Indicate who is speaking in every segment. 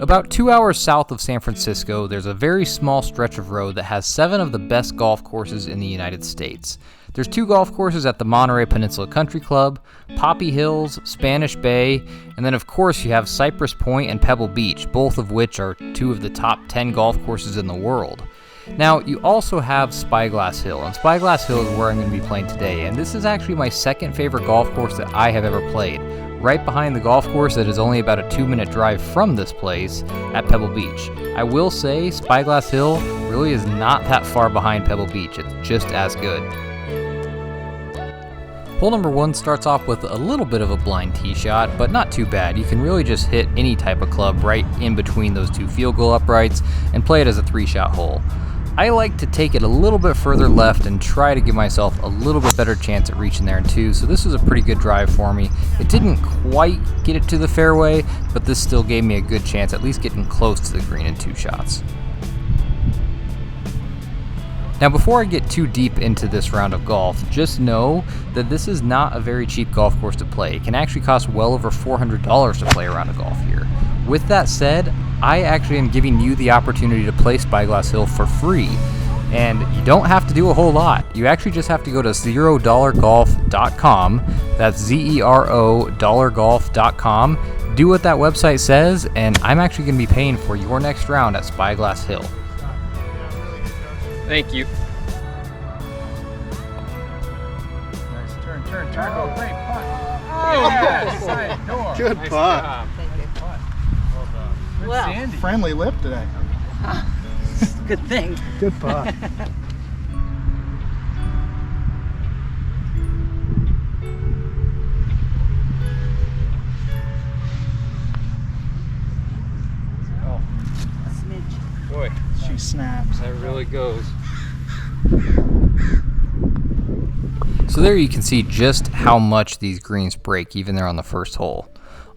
Speaker 1: About 2 hours south of San Francisco, there's a very small stretch of road that has 7 of the best golf courses in the United States. There's 2 golf courses at the Monterey Peninsula Country Club, Poppy Hills, Spanish Bay, and then of course you have Cypress Point and Pebble Beach, both of which are 2 of the top 10 golf courses in the world. Now, you also have Spyglass Hill, and Spyglass Hill is where I'm going to be playing today, and this is actually my second favorite golf course that I have ever played, right behind the golf course that is only about a 2-minute drive from this place at Pebble Beach. I will say Spyglass Hill really is not that far behind Pebble Beach, it's just as good. Hole number 1 starts off with a little bit of a blind tee shot, but not too bad. You can really just hit any type of club right in between those 2 field goal uprights and play it as a 3-shot hole. I like to take it a little bit further left and try to give myself a little bit better chance at reaching there in 2, so this was a pretty good drive for me. It didn't quite get it to the fairway, but this still gave me a good chance at least getting close to the green in 2 shots. Now, before I get too deep into this round of golf, just know that this is not a very cheap golf course to play. It can actually cost well over $400 to play a round of golf here. With that said, I actually am giving you the opportunity to play Spyglass Hill for free, and you don't have to do a whole lot. You actually just have to go to $0golf.com, that's $0golf.com, do what that website says, and I'm actually going to be paying for your next round at Spyglass Hill.
Speaker 2: Thank you.
Speaker 3: Nice turn. Oh, great putt.
Speaker 2: Oh,
Speaker 3: Yeah, side door.
Speaker 4: Good
Speaker 2: Nice
Speaker 4: putt.
Speaker 2: job.
Speaker 3: Good putt. Well done. Good
Speaker 5: Well.
Speaker 3: Sandy.
Speaker 4: Friendly lip today.
Speaker 5: Good thing.
Speaker 4: Good putt.
Speaker 3: Oh,
Speaker 5: Smidge.
Speaker 2: Boy,
Speaker 4: She snaps.
Speaker 2: that really goes.
Speaker 1: So there you can see just how much these greens break even there on the first hole.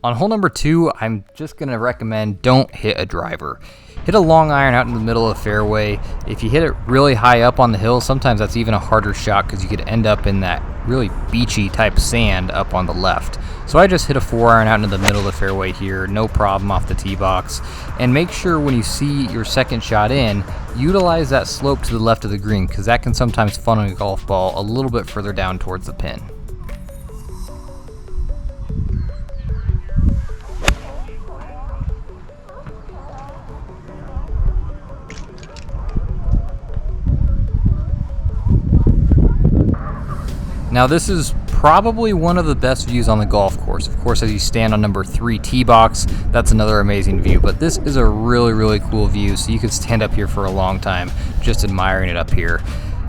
Speaker 1: On hole number 2, I'm just going to recommend don't hit a driver. Hit a long iron out in the middle of the fairway. If you hit it really high up on the hill, sometimes that's even a harder shot because you could end up in that really beachy type sand up on the left. So I just hit a 4-iron out into the middle of the fairway here, no problem off the tee box. And make sure when you see your second shot in, utilize that slope to the left of the green because that can sometimes funnel a golf ball a little bit further down towards the pin. Now this is probably one of the best views on the golf course. Of course, as you stand on number 3 tee box, that's another amazing view, but this is a really cool view, so you could stand up here for a long time just admiring it up here.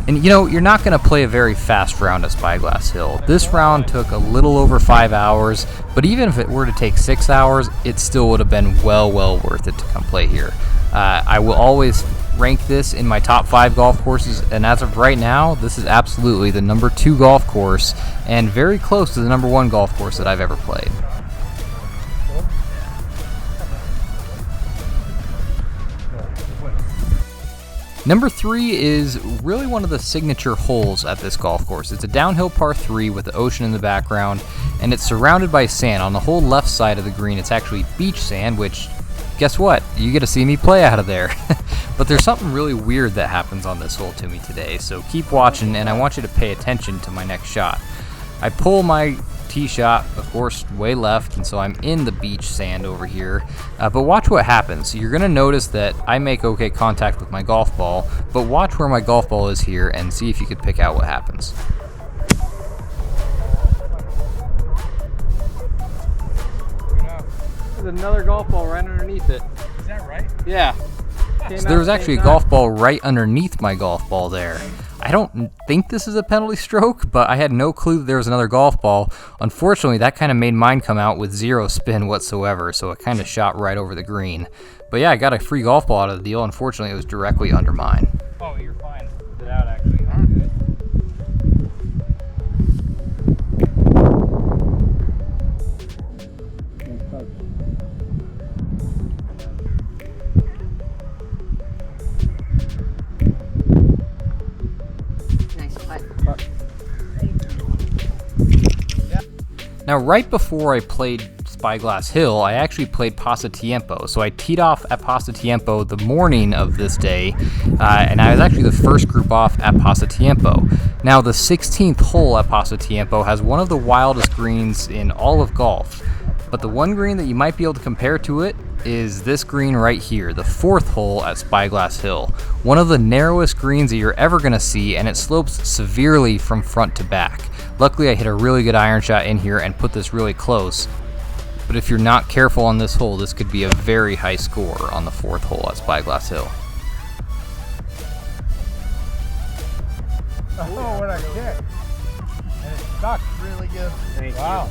Speaker 1: And you know, you're not going to play a very fast round at Spyglass Hill. This round took a little over 5 hours, but even if it were to take 6 hours, it still would have been well worth it to come play here. I will always rank this in my top 5 golf courses, and as of right now, this is absolutely the number 2 golf course and very close to the number 1 golf course that I've ever played. Number 3 is really one of the signature holes at this golf course. It's a downhill par 3 with the ocean in the background, and it's surrounded by sand. On the whole left side of the green, it's actually beach sand, which, guess what? You get to see me play out of there. But there's something really weird that happens on this hole to me today, so keep watching, and I want you to pay attention to my next shot. I pull my tee shot, of course, way left, and so I'm in the beach sand over here. But watch what happens. You're going to notice that I make okay contact with my golf ball, but watch where my golf ball is here and see if you could pick out what happens.
Speaker 2: There's another golf ball right underneath it.
Speaker 3: is that right?
Speaker 2: Yeah.
Speaker 1: So there was actually a golf ball right underneath my golf ball there. I don't think this is a penalty stroke, but I had no clue that there was another golf ball. Unfortunately, that kind of made mine come out with 0 spin whatsoever, so it kind of shot right over the green. But yeah, I got a free golf ball out of the deal. Unfortunately, it was directly under mine.
Speaker 3: Oh, you're fine. Get out, actually. All right. Good.
Speaker 1: Now, right before I played Spyglass Hill, I actually played Pasatiempo. So I teed off at Pasatiempo the morning of this day, and I was actually the first group off at Pasatiempo. Now, the 16th hole at Pasatiempo has one of the wildest greens in all of golf. But the one green that you might be able to compare to it is this green right here, the 4th hole at Spyglass Hill. One of the narrowest greens that you're ever going to see, and it slopes severely from front to back. Luckily, I hit a really good iron shot in here and put this really close. But if you're not careful on this hole, this could be a very high score on the 4th hole at Spyglass Hill.
Speaker 3: Oh, what a kick. And it stuck really good. Wow.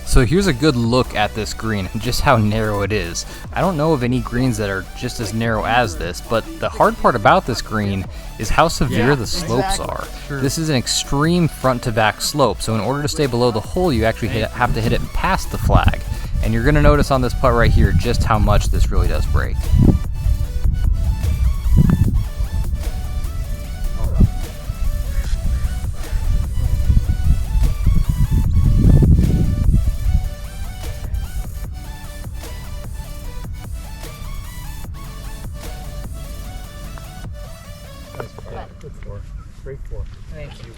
Speaker 1: So here's a good look at this green and just how narrow it is. I don't know of any greens that are just as narrow as this, but the hard part about this green is how severe the slopes are. This is an extreme front to back slope, so in order to stay below the hole, you actually have to hit it past the flag. And you're gonna notice on this putt right here just how much this really does break.
Speaker 3: Good four. Great four.
Speaker 5: Thank you.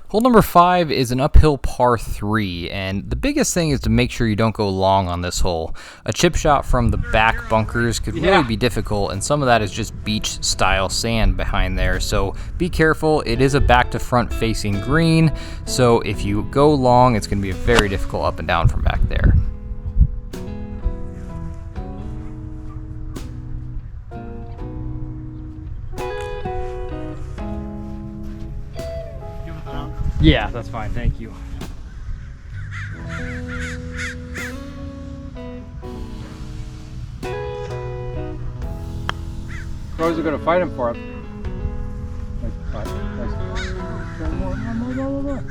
Speaker 1: Hole number 5 is an uphill par 3, and the biggest thing is to make sure you don't go long on this hole. A chip shot from the back bunkers could really be difficult, and some of that is just beach style sand behind there, so be careful. It is a back to front facing green, so if you go long, it's going to be a very difficult up and down from back there.
Speaker 2: Yeah, that's fine. Thank you. Pros are going to fight him for it.
Speaker 3: Nice putt. Nice. More.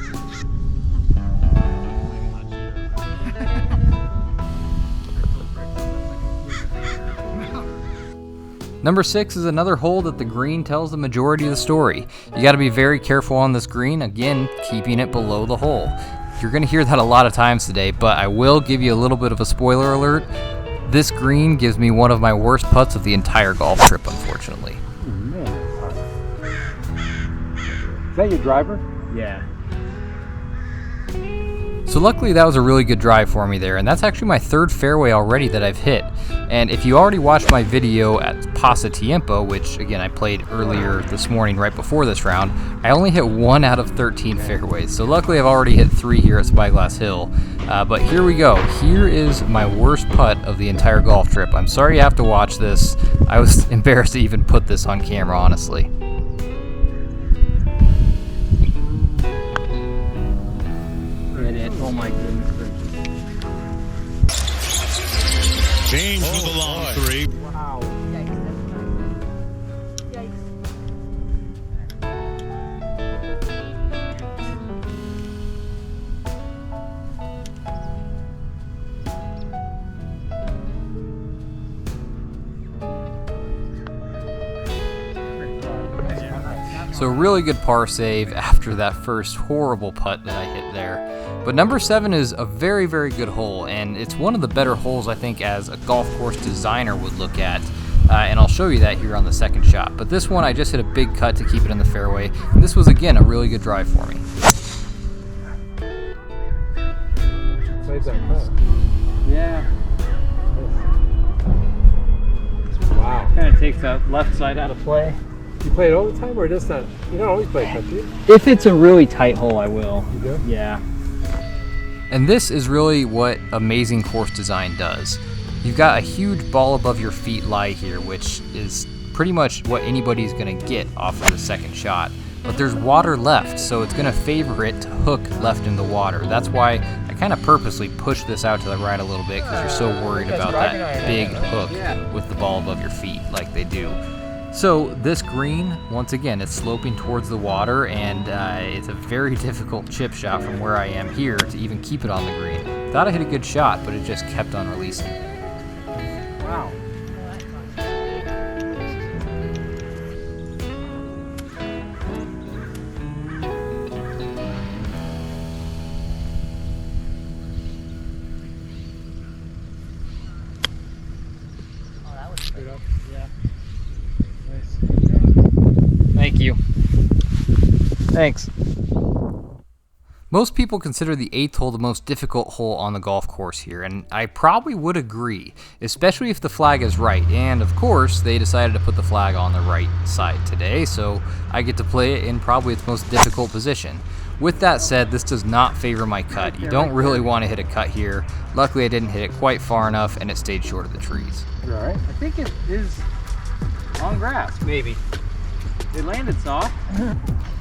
Speaker 1: Number 6 is another hole that the green tells the majority of the story. You got to be very careful on this green, again, keeping it below the hole. You're going to hear that a lot of times today, but I will give you a little bit of a spoiler alert. This green gives me one of my worst putts of the entire golf trip, unfortunately.
Speaker 3: Man. Is that your driver?
Speaker 2: Yeah.
Speaker 1: So luckily that was a really good drive for me there, and that's actually my 3rd fairway already that I've hit. And if you already watched my video at Pasatiempo, which again I played earlier this morning right before this round, I only hit 1 out of 13 fairways. So luckily I've already hit 3 here at Spyglass Hill. But here we go. Here is my worst putt of the entire golf trip. I'm sorry you have to watch this. I was embarrassed to even put this on camera, honestly.
Speaker 2: Oh my goodness gracious.
Speaker 6: James with a long 3.
Speaker 2: Wow.
Speaker 1: So a really good par save after that first horrible putt that I hit there. But number 7 is a very, very good hole, and it's one of the better holes I think as a golf course designer would look at. And I'll show you that here on the 2nd shot. But this one I just hit a big cut to keep it in the fairway, and this was again a really good drive for me.
Speaker 3: Saves that putt.
Speaker 2: Yeah.
Speaker 3: Wow.
Speaker 2: Kind of takes that left side out of play.
Speaker 3: You play it all the time, or just not? You don't always play cut, do you?
Speaker 2: If it's a really tight hole, I will.
Speaker 3: You do?
Speaker 2: Yeah.
Speaker 1: And this is really what amazing course design does. You've got a huge ball above your feet lie here, which is pretty much what anybody's going to get off of the 2nd shot. But there's water left, so it's going to favor it to hook left in the water. That's why I kind of purposely pushed this out to the right a little bit, because you're so worried about that big hook with the ball above your feet like they do. So this green, once again, it's sloping towards the water, and it's a very difficult chip shot from where I am here to even keep it on the green. Thought I hit a good shot, but it just kept on releasing.
Speaker 2: Wow. Thanks.
Speaker 1: Most people consider the 8th hole the most difficult hole on the golf course here, and I probably would agree, especially if the flag is right. And of course, they decided to put the flag on the right side today, so I get to play it in probably its most difficult position. With that said, this does not favor my cut. You don't really want to hit a cut here. Luckily, I didn't hit it quite far enough, and it stayed short of the trees.
Speaker 2: You all right? I think it is on grass, maybe. It landed soft.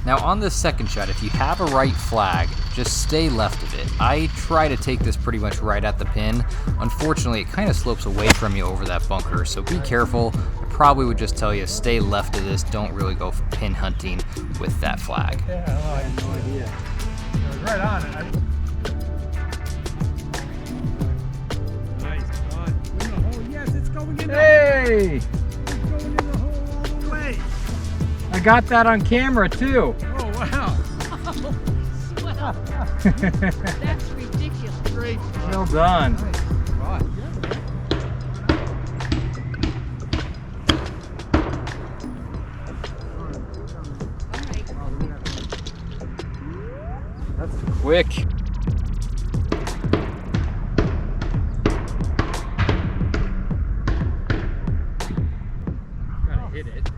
Speaker 1: Now on this second shot, if you have a right flag, just stay left of it. I try to take this pretty much right at the pin. Unfortunately, it kind of slopes away from you over that bunker, so be careful. I probably would just tell you stay left of this. Don't really go pin hunting with that flag.
Speaker 3: Yeah, I had no idea. It was right on it. Nice. In the hole. Yes, it's going in the hole.
Speaker 2: Hey!
Speaker 3: It's going in the hole all the way.
Speaker 2: I got that on camera too.
Speaker 3: Oh, wow.
Speaker 5: Swell. That's ridiculous.
Speaker 3: Great.
Speaker 2: Well done.
Speaker 3: Nice. Wow.
Speaker 2: That's quick. Gotta hit it.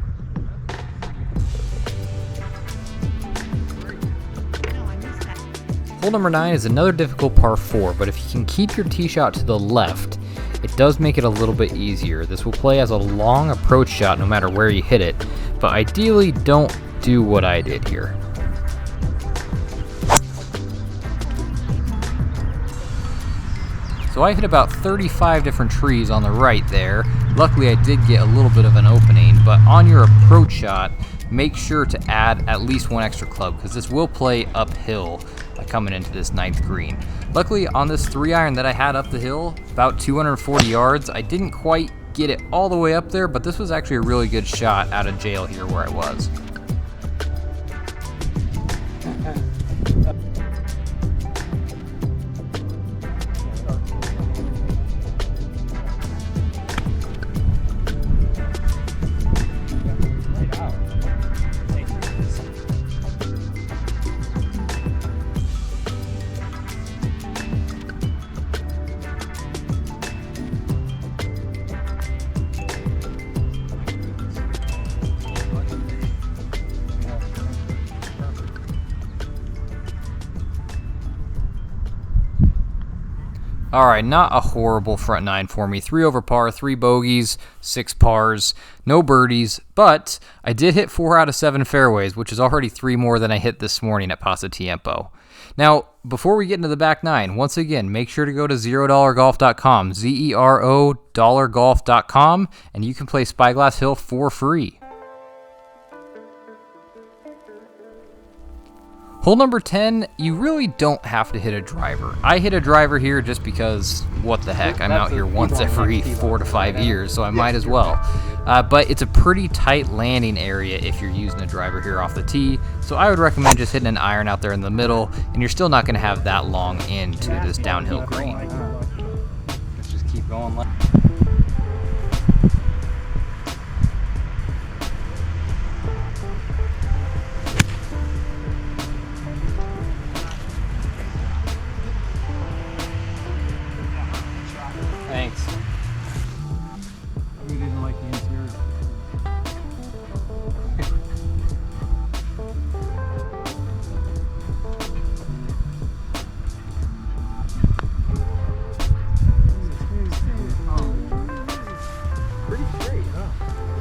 Speaker 5: No, I missed that.
Speaker 1: Hole number 9 is another difficult par 4, but if you can keep your tee shot to the left, it does make it a little bit easier. This will play as a long approach shot no matter where you hit it, but ideally don't do what I did here. So I hit about 35 different trees on the right there. Luckily I did get a little bit of an opening, but on your approach shot, make sure to add at least one extra club because this will play uphill coming into this 9th green. Luckily on this 3-iron that I had up the hill, about 240 yards, I didn't quite get it all the way up there, but this was actually a really good shot out of jail here where I was. Alright, not a horrible front 9 for me. 3 over par, 3 bogeys, 6 pars, no birdies, but I did hit 4 out of 7 fairways, which is already 3 more than I hit this morning at Pasatiempo. Now, before we get into the back 9, once again, make sure to go to $0golf.com, $0golf.com, and you can play Spyglass Hill for free. Hole number 10, you really don't have to hit a driver. I hit a driver here just because, what the heck, I'm out here once every 4 to 5 years, so I might as well. But it's a pretty tight landing area if you're using a driver here off the tee, so I would recommend just hitting an iron out there in the middle, and you're still not going to have that long into this downhill green.
Speaker 2: Let's just keep going left. Thanks.
Speaker 3: You didn't like the interior.
Speaker 2: Pretty straight, huh?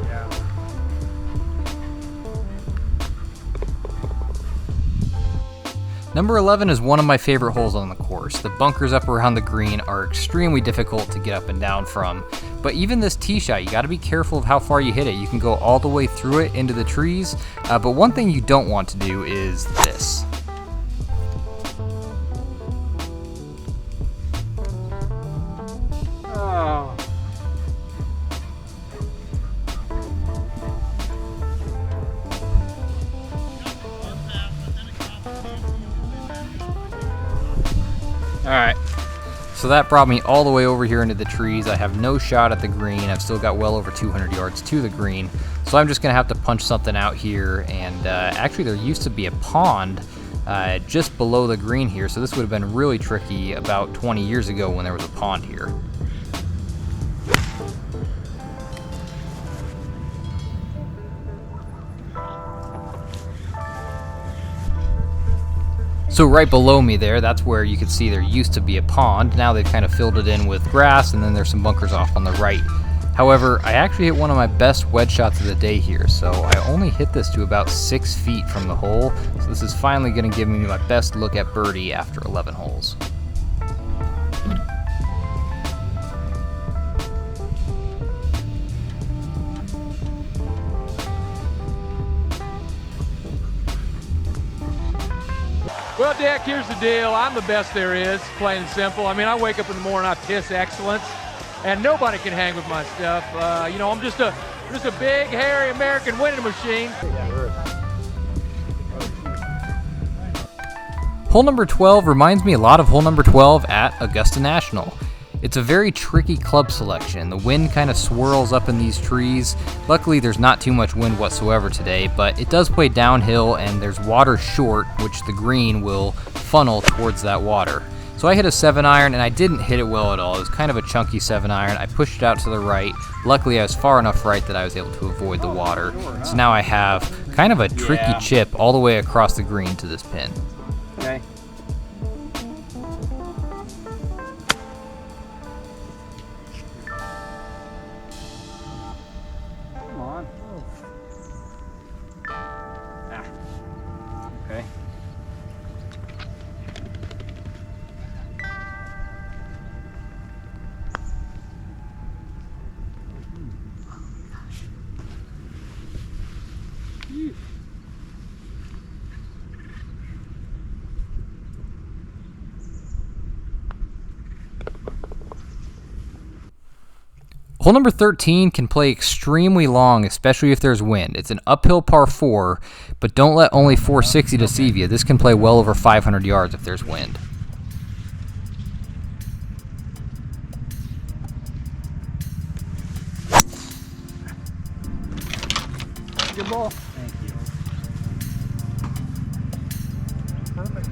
Speaker 3: Yeah.
Speaker 1: Number 11 is one of my favorite holes on the course. The bunkers up around the green are extremely difficult to get up and down from, but even this tee shot, you got to be careful of how far you hit it. You can go all the way through it into the trees, but one thing you don't want to do is this.
Speaker 2: Oh.
Speaker 1: Alright, So that brought me all the way over here into the trees. I have no shot at the green. I've still got well over 200 yards to the green. So I'm just gonna have to punch something out here. And actually there used to be a pond just below the green here. So this would have been really tricky about 20 years ago when there was a pond here. So right below me there, that's where you can see there used to be a pond. Now they've kind of filled it in with grass, and then there's some bunkers off on the right. However, I actually hit one of my best wedge shots of the day here, so I only hit this to about 6 feet from the hole. So this is finally going to give me my best look at birdie after 11 holes.
Speaker 6: Well, Dick, here's the deal. I'm the best there is, plain and simple. I mean, I wake up in the morning, I piss excellence, and nobody can hang with my stuff. You know, I'm just a big, hairy American winning machine.
Speaker 1: Hole number 12 reminds me a lot of hole number 12 at Augusta National. It's a very tricky club selection. The wind kind of swirls up in these trees. Luckily, there's not too much wind whatsoever today, but it does play downhill and there's water short, which the green will funnel towards that water. So I hit a 7-iron and I didn't hit it well at all. It was kind of a chunky 7-iron. I pushed it out to the right. Luckily, I was far enough right that I was able to avoid the water. So now I have kind of a tricky chip all the way across the green to this pin.
Speaker 2: Okay. Come on. Ah. Okay.
Speaker 1: Hole number 13 can play extremely long, especially if there's wind. It's an uphill par 4, but don't let only 460 deceive you. This can play well over 500 yards if there's wind.
Speaker 2: Good ball.
Speaker 3: Thank you. Perfect.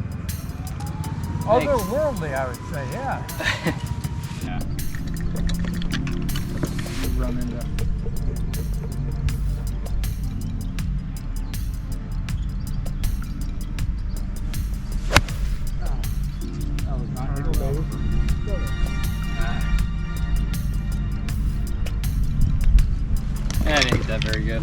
Speaker 3: Otherworldly, I would say, yeah.
Speaker 2: Yeah.
Speaker 3: Run into.
Speaker 2: That was not hit well. Yeah, I didn't hit that very good.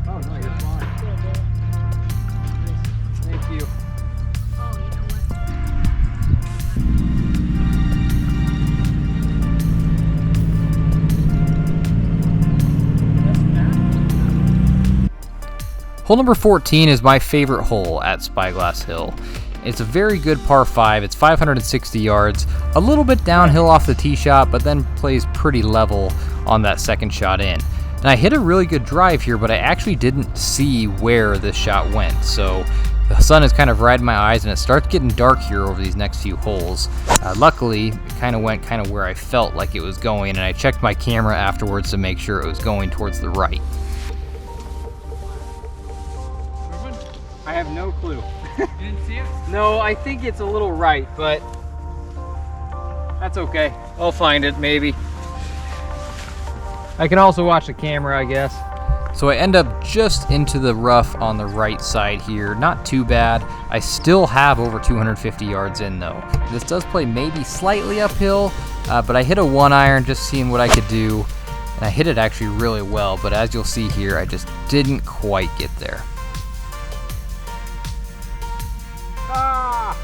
Speaker 2: Oh, no, you're fine. Thank you.
Speaker 5: Oh, you know what?
Speaker 1: Hole number 14 is my favorite hole at Spyglass Hill. It's a very good par 5. It's 560 yards, a little bit downhill off the tee shot, but then plays pretty level on that second shot in. And I hit a really good drive here, but I actually didn't see where this shot went. So the sun is kind of right in my eyes, and it starts getting dark here over these next few holes. Luckily, it kind of went where I felt like it was going, and I checked my camera afterwards to make sure it was going towards the right.
Speaker 2: I have no clue.
Speaker 6: You didn't see it?
Speaker 2: No, I think it's a little right, but that's okay. I'll find it, maybe. I can also watch the camera, I guess.
Speaker 1: So I end up just into the rough on the right side here. Not too bad. I still have over 250 yards in though. This does play maybe slightly uphill, but I hit a 1-iron just seeing what I could do. And I hit it actually really well, but as you'll see here, I just didn't quite get there.
Speaker 2: Ah!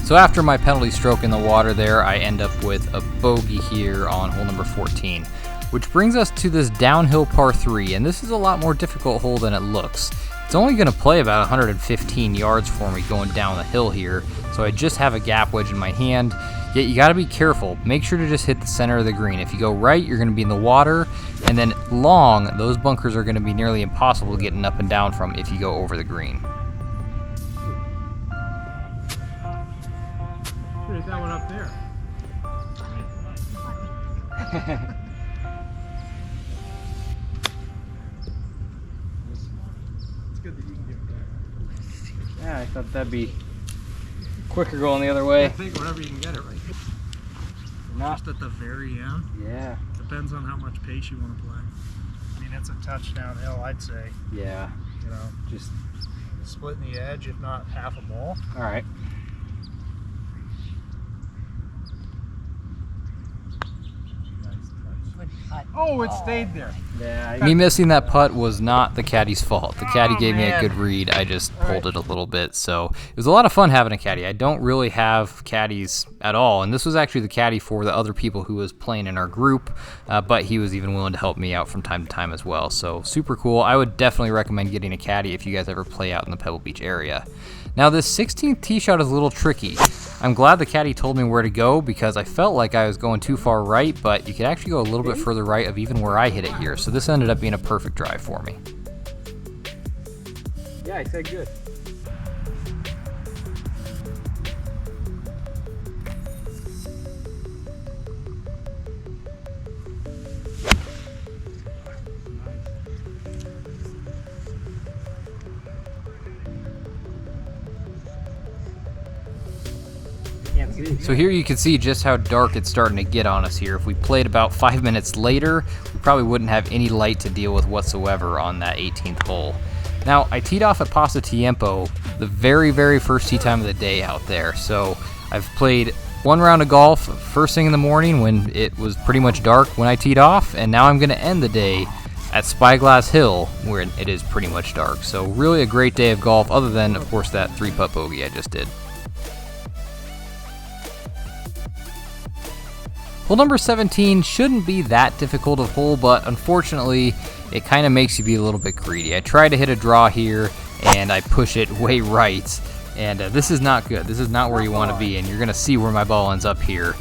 Speaker 1: So after my penalty stroke in the water there, I end up with a bogey here on hole number 14, which brings us to this downhill par 3, and this is a lot more difficult hole than it looks. It's only going to play about 115 yards for me going down the hill here, so I just have a gap wedge in my hand. Yet you got to be careful. Make sure to just hit the center of the green. If you go right, you're going to be in the water, and then long, those bunkers are going to be nearly impossible getting up and down from if you go over the green.
Speaker 3: Should hit that one up there. It's good that you can give it back.
Speaker 2: Yeah, I thought that'd be quicker going the other way.
Speaker 3: I think whenever you can get it right.
Speaker 2: Not.
Speaker 3: Just at the very end.
Speaker 2: Yeah.
Speaker 3: Depends on how much pace you want to play. I mean, it's a touchdown hill, I'd say.
Speaker 2: Yeah.
Speaker 3: You know,
Speaker 2: Just.
Speaker 3: splitting the edge, if not half a ball.
Speaker 2: All right. Oh, it stayed there. Yeah.
Speaker 1: Me missing that putt was not the caddy's fault. The caddy gave me a good read. I just pulled it a little bit. So it was a lot of fun having a caddy. I don't really have caddies at all. And this was actually the caddy for the other people who was playing in our group. But he was even willing to help me out from time to time as well. So super cool. I would definitely recommend getting a caddy if you guys ever play out in the Pebble Beach area. Now this 16th tee shot is a little tricky. I'm glad the caddy told me where to go because I felt like I was going too far right, but you could actually go a little bit further right of even where I hit it here. So this ended up being a perfect drive for me.
Speaker 2: Yeah, I said good.
Speaker 1: So here you can see just how dark it's starting to get on us here. If we played about 5 minutes later, we probably wouldn't have any light to deal with whatsoever on that 18th hole. Now, I teed off at Paso Tiempo, the very, very first tee time of the day out there. So I've played one round of golf first thing in the morning when it was pretty much dark when I teed off, and now I'm going to end the day at Spyglass Hill where it is pretty much dark. So really a great day of golf other than, of course, that 3-putt bogey I just did. Hole number 17 shouldn't be that difficult of hole, but unfortunately, it kind of makes you be a little bit greedy. I try to hit a draw here, and I push it way right, and this is not good. This is not where you want to be, and you're going to see where my ball ends up here.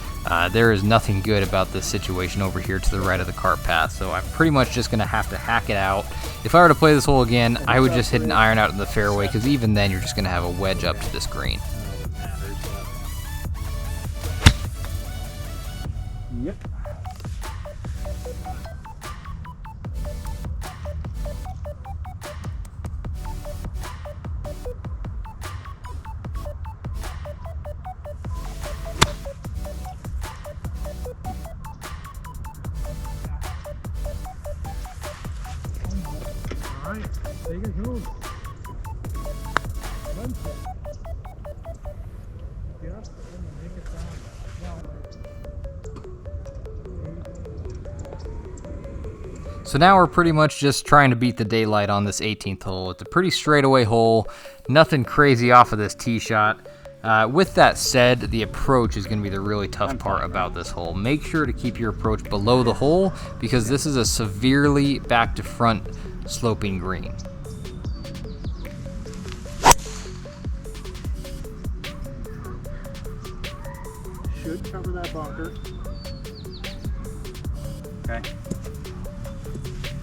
Speaker 1: There is nothing good about this situation over here to the right of the cart path, so I'm pretty much just going to have to hack it out. If I were to play this hole again, I would just hit an iron out in the fairway, because even then, you're just going to have a wedge up to this green.
Speaker 2: Yep.
Speaker 3: All right, take it home. Yes, and make it down.
Speaker 1: So now we're pretty much just trying to beat the daylight on this 18th hole. It's a pretty straightaway hole, nothing crazy off of this tee shot. With that said, the approach is going to be the really tough part about this hole. Make sure to keep your approach below the hole because this is a severely back to front sloping green.
Speaker 3: Should cover that bunker.
Speaker 2: Okay.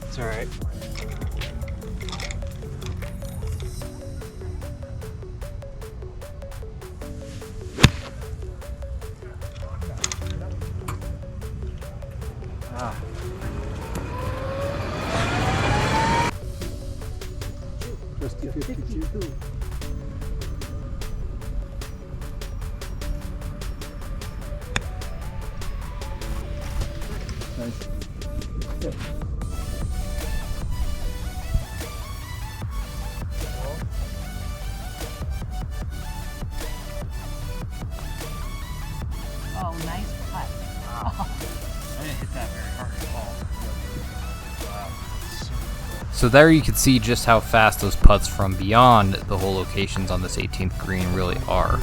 Speaker 2: It's all right. Ah.
Speaker 3: Just 52.
Speaker 2: Nice.
Speaker 3: Good.
Speaker 5: Oh, nice putt.
Speaker 2: I didn't hit that very hard at all. Wow.
Speaker 1: So there you can see just how fast those putts from beyond the hole locations on this 18th green really are.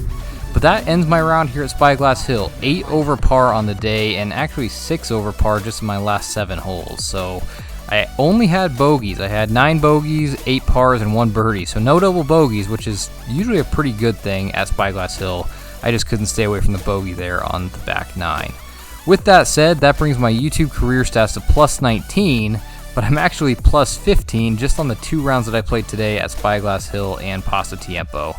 Speaker 1: But But that ends my round here at Spyglass Hill. 8 over par on the day, and actually 6 over par just in my last 7 holes. So I only had bogeys. I had 9 bogeys, 8 pars, and 1 birdie. So no double bogeys, which is usually a pretty good thing at Spyglass Hill. I just couldn't stay away from the bogey there on the back 9. With that said, that brings my YouTube career stats to plus 19, but I'm actually plus 15 just on the 2 rounds that I played today at Spyglass Hill and Paso Tiempo.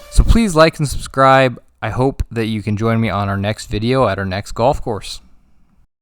Speaker 1: So please like and subscribe. I hope that you can join me on our next video at our next golf course.